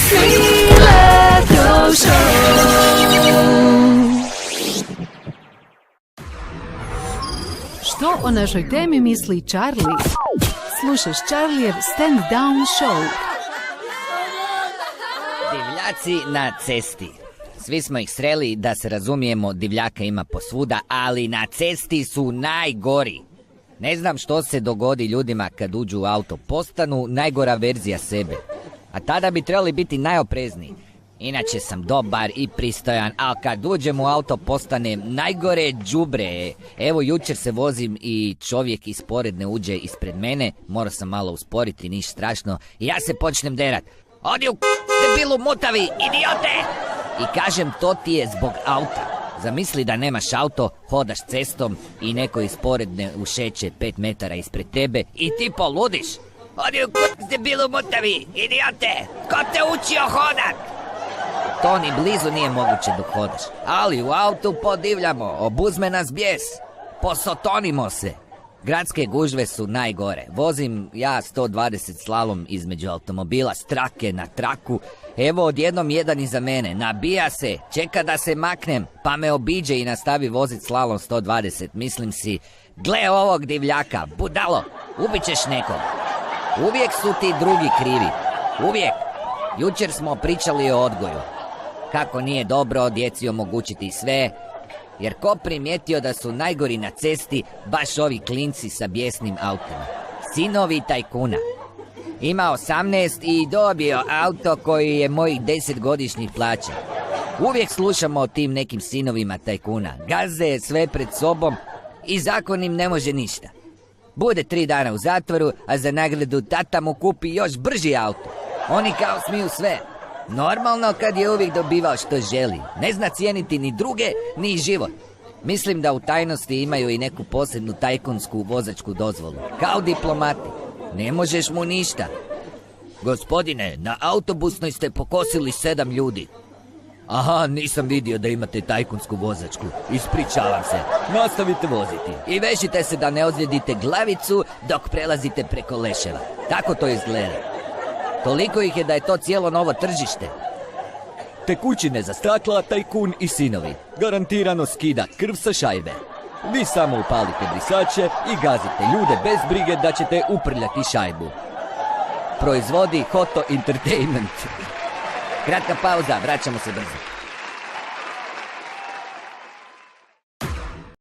Smiletov Show. Što o našoj temi misli Charlie? Slušaš Charliev Stand Down Show. Divljaci na cesti. Svi smo ih sreli, da se razumijemo, divljaka ima posvuda, ali na cesti su najgori. Ne znam što se dogodi ljudima kad uđu u auto, postanu najgora verzija sebe. A tada bi trebali biti najoprezniji. Inače sam dobar i pristojan, ali kad uđem u auto postanem najgore đubre. Evo, jučer se vozim i čovjek ispored ne uđe ispred mene, morao sam malo usporiti, niš strašno, i ja se počnem derat. Odi u debilu mutavi, idiote! I kažem, to ti je zbog auta. Zamisli da nemaš auto, hodaš cestom i neko ispored ne ušeće 5 metara ispred tebe i ti poludiš. Odi u debilu mutavi, idiote! Ko te učio hodat? To ni blizu nije moguće dok hodaš. Ali u autu podivljamo, obuzme nas bijes, posotonimo se. Gradske gužve su najgore. Vozim ja 120 slalom između automobila s trake na traku. Evo, odjednom jedan iza mene, nabija se, čeka da se maknem, pa me obiđe i nastavi vozit slalom 120. Mislim si, gle ovog divljaka, budalo, ubit ćeš nekog. Uvijek su ti drugi krivi. Uvijek. Jučer smo pričali o odgoju. Kako nije dobro djeci omogućiti sve, jer ko primijetio da su najgori na cesti baš ovi klinci sa bijesnim autima. Sinovi tajkuna. Ima 18 i dobio auto koji je mojih 10 godišnjih plaća. Uvijek slušamo o tim nekim sinovima tajkuna. Gaze sve pred sobom i zakon im ne može ništa. Bude 3 dana u zatvoru, a za nagradu tata mu kupi još brži auto. Oni kao smiju sve. Normalno kad je uvijek dobivao što želi. Ne zna cijeniti ni druge, ni život. Mislim da u tajnosti imaju i neku posebnu tajkunsku vozačku dozvolu. Kao diplomati. Ne možeš mu ništa. Gospodine, na autobusnoj ste pokosili 7 ljudi. Aha, nisam vidio da imate tajkunsku vozačku. Ispričavam se. Nastavite voziti. I vežite se da ne ozlijedite glavicu dok prelazite preko leševa. Tako to izgleda. Toliko ih je da je to cijelo novo tržište. Tekućine za stakla, tajkun i sinovi. Garantirano skida krv sa šajbe. Vi samo upalite brisače i gazite ljude bez brige da ćete uprljati šajbu. Proizvodi Hoto Entertainment. Kratka pauza, vraćamo se brzo.